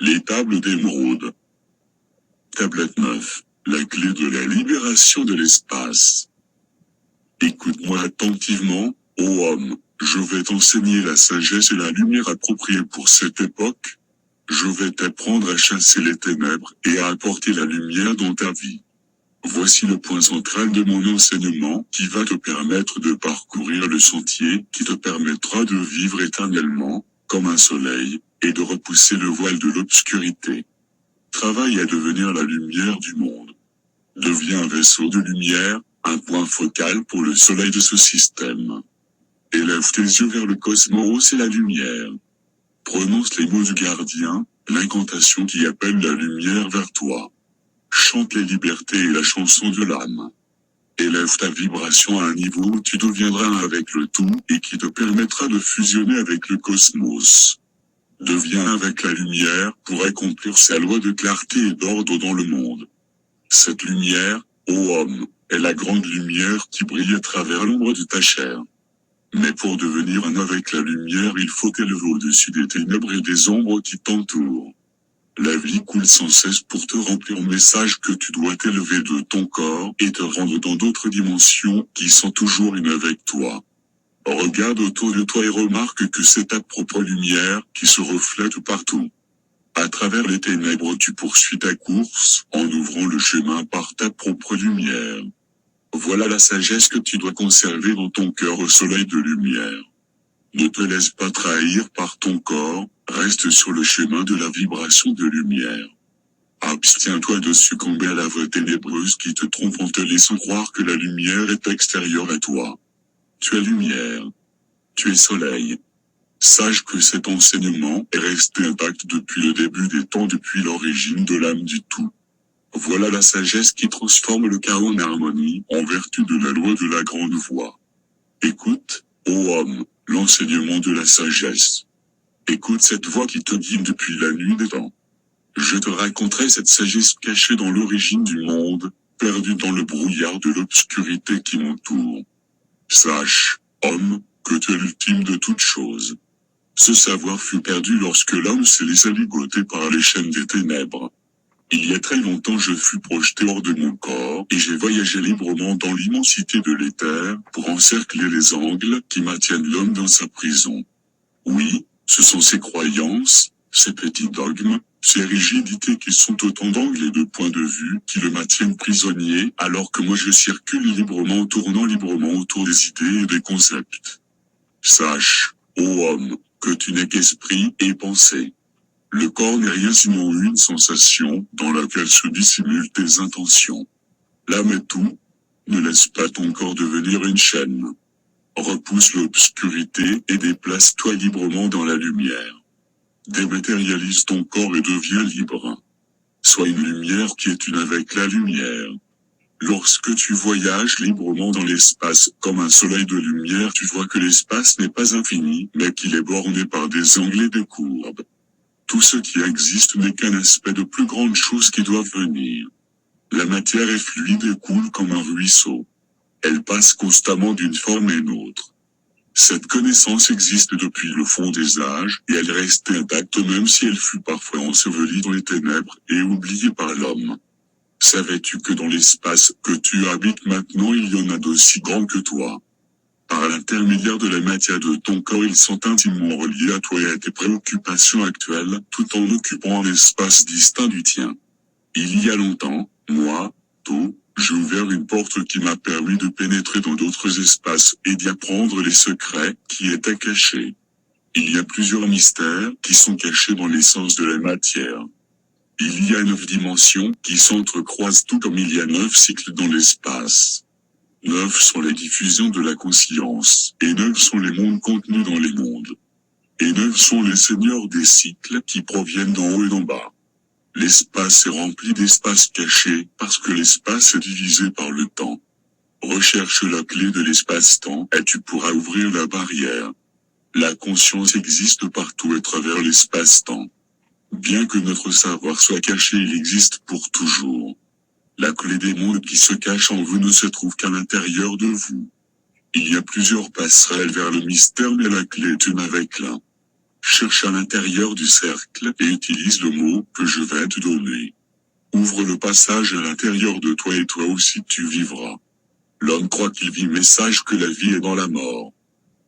Les tables d'émeraude. Tablette 9. La clé de la libération de l'espace. Écoute-moi attentivement, ô homme, je vais t'enseigner la sagesse et la lumière appropriée pour cette époque. Je vais t'apprendre à chasser les ténèbres et à apporter la lumière dans ta vie. Voici le point central de mon enseignement qui va te permettre de parcourir le sentier qui te permettra de vivre éternellement, comme un soleil, et de repousser le voile de l'obscurité. Travaille à devenir la lumière du monde. Deviens un vaisseau de lumière, un point focal pour le soleil de ce système. Élève tes yeux vers le cosmos et la lumière. Prononce les mots du gardien, l'incantation qui appelle la lumière vers toi. Chante les libertés et la chanson de l'âme. Élève ta vibration à un niveau où tu deviendras un avec le tout et qui te permettra de fusionner avec le cosmos. Deviens avec la lumière pour accomplir sa loi de clarté et d'ordre dans le monde. Cette lumière, ô homme, est la grande lumière qui brille à travers l'ombre de ta chair. Mais pour devenir un avec la lumière, il faut t'élever au-dessus des ténèbres et des ombres qui t'entourent. La vie coule sans cesse pour te remplir au message que tu dois t'élever de ton corps et te rendre dans d'autres dimensions qui sont toujours une avec toi. Regarde autour de toi et remarque que c'est ta propre lumière qui se reflète partout. À travers les ténèbres tu poursuis ta course en ouvrant le chemin par ta propre lumière. Voilà la sagesse que tu dois conserver dans ton cœur au soleil de lumière. Ne te laisse pas trahir par ton corps, reste sur le chemin de la vibration de lumière. Abstiens-toi de succomber à la voie ténébreuse qui te trompe en te laissant croire que la lumière est extérieure à toi. Tu es lumière. Tu es soleil. Sache que cet enseignement est resté intact depuis le début des temps, depuis l'origine de l'âme du tout. Voilà la sagesse qui transforme le chaos en harmonie, en vertu de la loi de la grande voix. Écoute, ô homme, l'enseignement de la sagesse. Écoute cette voix qui te guide depuis la nuit des temps. Je te raconterai cette sagesse cachée dans l'origine du monde, perdue dans le brouillard de l'obscurité qui m'entoure. Sache, homme, que tu es l'ultime de toutes choses. Ce savoir fut perdu lorsque l'homme s'est laissé ligoter par les chaînes des ténèbres. Il y a très longtemps je fus projeté hors de mon corps et j'ai voyagé librement dans l'immensité de l'éther pour encercler les angles qui maintiennent l'homme dans sa prison. Oui, ce sont ces croyances, ces petits dogmes, ces rigidités qui sont autant d'angles et de points de vue qui le maintiennent prisonnier alors que moi je circule librement tournant librement autour des idées et des concepts. Sache, ô homme, que tu n'es qu'esprit et pensée. Le corps n'est rien sinon une sensation dans laquelle se dissimulent tes intentions. L'âme est tout. Ne laisse pas ton corps devenir une chaîne. Repousse l'obscurité et déplace-toi librement dans la lumière. Dématérialise ton corps et deviens libre. Sois une lumière qui est une avec la lumière. Lorsque tu voyages librement dans l'espace comme un soleil de lumière, tu vois que l'espace n'est pas infini, mais qu'il est borné par des angles et des courbes. Tout ce qui existe n'est qu'un aspect de plus grandes choses qui doivent venir. La matière est fluide et coule comme un ruisseau. Elle passe constamment d'une forme à une autre. Cette connaissance existe depuis le fond des âges, et elle reste intacte même si elle fut parfois ensevelie dans les ténèbres et oubliée par l'homme. Savais-tu que dans l'espace que tu habites maintenant il y en a d'aussi grands que toi? Par l'intermédiaire de la matière de ton corps, ils sont intimement reliés à toi et à tes préoccupations actuelles, tout en occupant un espace distinct du tien. Il y a longtemps, moi, tôt, j'ai ouvert une porte qui m'a permis de pénétrer dans d'autres espaces et d'y apprendre les secrets qui étaient cachés. Il y a plusieurs mystères qui sont cachés dans l'essence de la matière. Il y a 9 dimensions qui s'entrecroisent tout comme il y a 9 cycles dans l'espace. 9 sont les diffusions de la conscience, et 9 sont les mondes contenus dans les mondes. Et 9 sont les seigneurs des cycles qui proviennent d'en haut et d'en bas. L'espace est rempli d'espaces cachés parce que l'espace est divisé par le temps. Recherche la clé de l'espace-temps et tu pourras ouvrir la barrière. La conscience existe partout à travers l'espace-temps. Bien que notre savoir soit caché, il existe pour toujours. La clé des mondes qui se cache en vous ne se trouve qu'à l'intérieur de vous. Il y a plusieurs passerelles vers le mystère mais la clé est une avec l'un. cherche à l'intérieur du cercle et utilise le mot que je vais te donner. Ouvre le passage à l'intérieur de toi et toi aussi tu vivras. L'homme croit qu'il vit mais sache que la vie est dans la mort.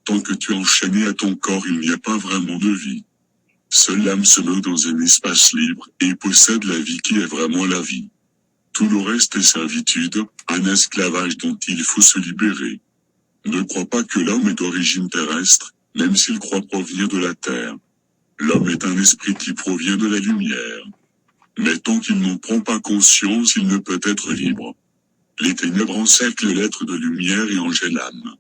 Tant que tu es enchaîné à ton corps il n'y a pas vraiment de vie. Seule l'âme se meut dans un espace libre et possède la vie qui est vraiment la vie. Tout le reste est servitude, un esclavage dont il faut se libérer. Ne crois pas que l'homme est d'origine terrestre, même s'il croit provenir de la terre. L'homme est un esprit qui provient de la lumière. Mais tant qu'il n'en prend pas conscience, il ne peut être libre. Les ténèbres encerclent l'être de lumière et engèlent l'âme.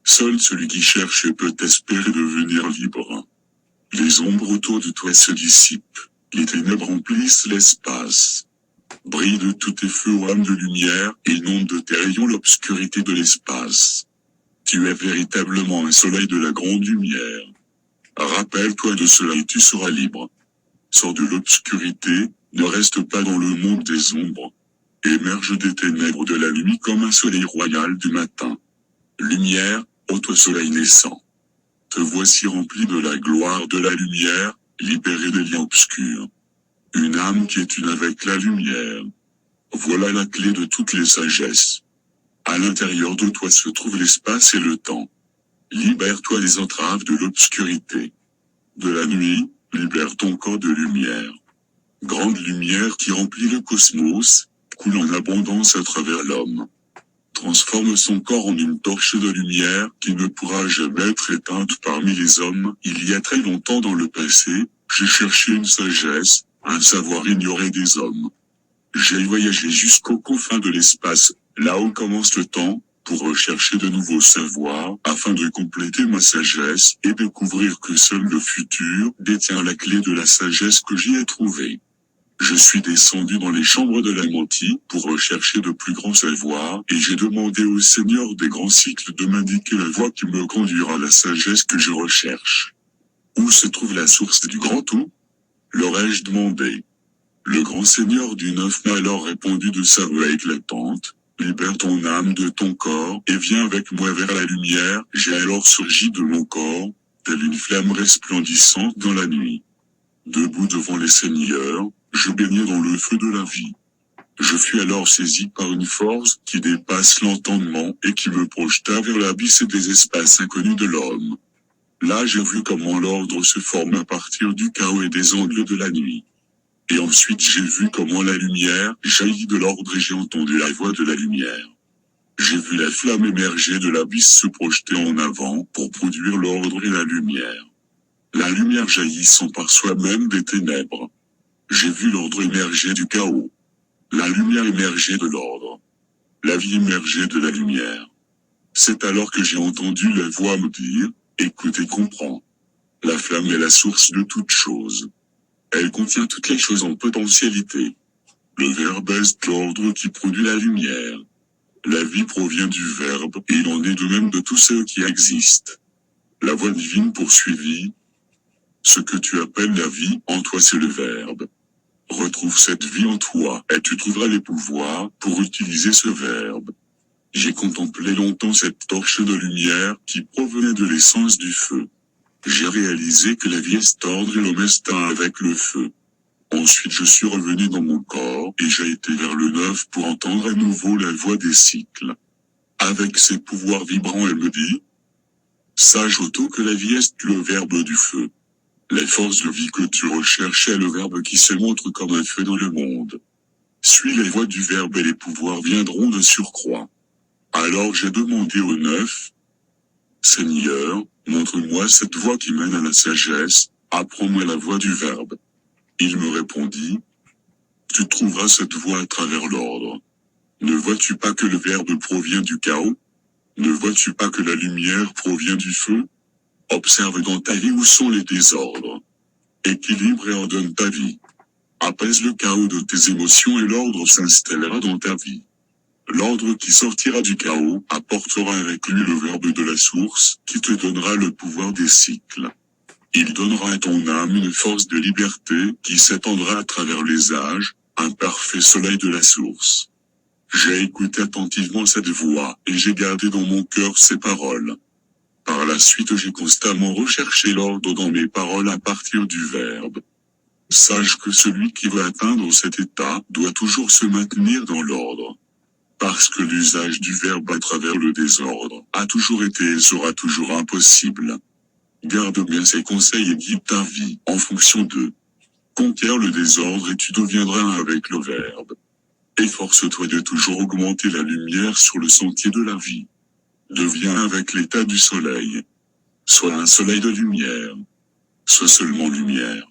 Seul celui qui cherche peut espérer devenir libre. Les ombres autour de toi se dissipent, les ténèbres remplissent l'espace. Brille de tous tes feux ô âme de lumière, et inonde de tes rayons l'obscurité de l'espace. Tu es véritablement un soleil de la grande lumière. Rappelle-toi de cela et tu seras libre. Sors de l'obscurité, ne reste pas dans le monde des ombres. Émerge des ténèbres de la nuit comme un soleil royal du matin. Lumière, ô toi soleil naissant. Te voici rempli de la gloire de la lumière, libéré des liens obscurs. Une âme qui est une avec la lumière. Voilà la clé de toutes les sagesses. À l'intérieur de toi se trouve l'espace et le temps. Libère-toi des entraves de l'obscurité. De la nuit, libère ton corps de lumière. Grande lumière qui remplit le cosmos, coule en abondance à travers l'homme. Transforme son corps en une torche de lumière qui ne pourra jamais être éteinte parmi les hommes. Il y a très longtemps dans le passé, j'ai cherché une sagesse, un savoir ignoré des hommes. J'ai voyagé jusqu'aux confins de l'espace, là où commence le temps, pour rechercher de nouveaux savoirs, afin de compléter ma sagesse et découvrir que seul le futur détient la clé de la sagesse que j'y ai trouvée. Je suis descendu dans les chambres de la Mantie pour rechercher de plus grands savoirs et j'ai demandé au Seigneur des grands cycles de m'indiquer la voie qui me conduira à la sagesse que je recherche. Où se trouve la source du grand tout? L'aurais-je demandé. Le grand Seigneur du Neuf m'a alors répondu de sa voix éclatante, libère ton âme de ton corps et viens avec moi vers la lumière. J'ai alors surgi de mon corps, telle une flamme resplendissante dans la nuit. Debout devant les seigneurs, je baignais dans le feu de la vie. Je fus alors saisi par une force qui dépasse l'entendement et qui me projeta vers l'abysse des espaces inconnus de l'homme. Là j'ai vu comment l'ordre se forme à partir du chaos et des angles de la nuit. Et ensuite j'ai vu comment la lumière jaillit de l'ordre et j'ai entendu la voix de la lumière. J'ai vu la flamme émerger de l'abysse se projeter en avant pour produire l'ordre et la lumière. La lumière jaillissant par soi-même des ténèbres. J'ai vu l'ordre émerger du chaos. La lumière émerger de l'ordre. La vie émerger de la lumière. C'est alors que j'ai entendu la voix me dire, écoute et comprends. La flamme est la source de toutes choses. Elle contient toutes les choses en potentialité. Le verbe est l'ordre qui produit la lumière. La vie provient du verbe et il en est de même de tout ce qui existe. La voix divine poursuivit. Ce que tu appelles la vie en toi c'est le verbe. Retrouve cette vie en toi et tu trouveras les pouvoirs pour utiliser ce verbe. J'ai contemplé longtemps cette torche de lumière qui provenait de l'essence du feu. J'ai réalisé que la vie est ordre et l'homme est un avec le feu. Ensuite je suis revenu dans mon corps et j'ai été vers le neuf pour entendre à nouveau la voix des cycles. Avec ses pouvoirs vibrants elle me dit, sache autant que la vie est le verbe du feu. La force de vie que tu recherches est le verbe qui se montre comme un feu dans le monde. Suis les voies du verbe et les pouvoirs viendront de surcroît. Alors j'ai demandé au neuf, Seigneur, montre-moi cette voie qui mène à la sagesse, apprends-moi la voie du verbe. Il me répondit, tu trouveras cette voie à travers l'ordre. Ne vois-tu pas que le verbe provient du chaos? Ne vois-tu pas que la lumière provient du feu? Observe dans ta vie où sont les désordres. Équilibre et ordonne ta vie. Apaise le chaos de tes émotions et l'ordre s'installera dans ta vie. L'ordre qui sortira du chaos apportera avec lui le verbe de la source qui te donnera le pouvoir des cycles. Il donnera à ton âme une force de liberté qui s'étendra à travers les âges, un parfait soleil de la source. J'ai écouté attentivement cette voix et j'ai gardé dans mon cœur ces paroles. Par la suite j'ai constamment recherché l'ordre dans mes paroles à partir du verbe. Sache que celui qui veut atteindre cet état doit toujours se maintenir dans l'ordre. Parce que l'usage du verbe à travers le désordre a toujours été et sera toujours impossible. Garde bien ces conseils et guide ta vie en fonction d'eux. Conquiert le désordre et tu deviendras un avec le verbe. Efforce-toi de toujours augmenter la lumière sur le sentier de la vie. Deviens avec l'état du soleil. Sois un soleil de lumière. Sois seulement lumière.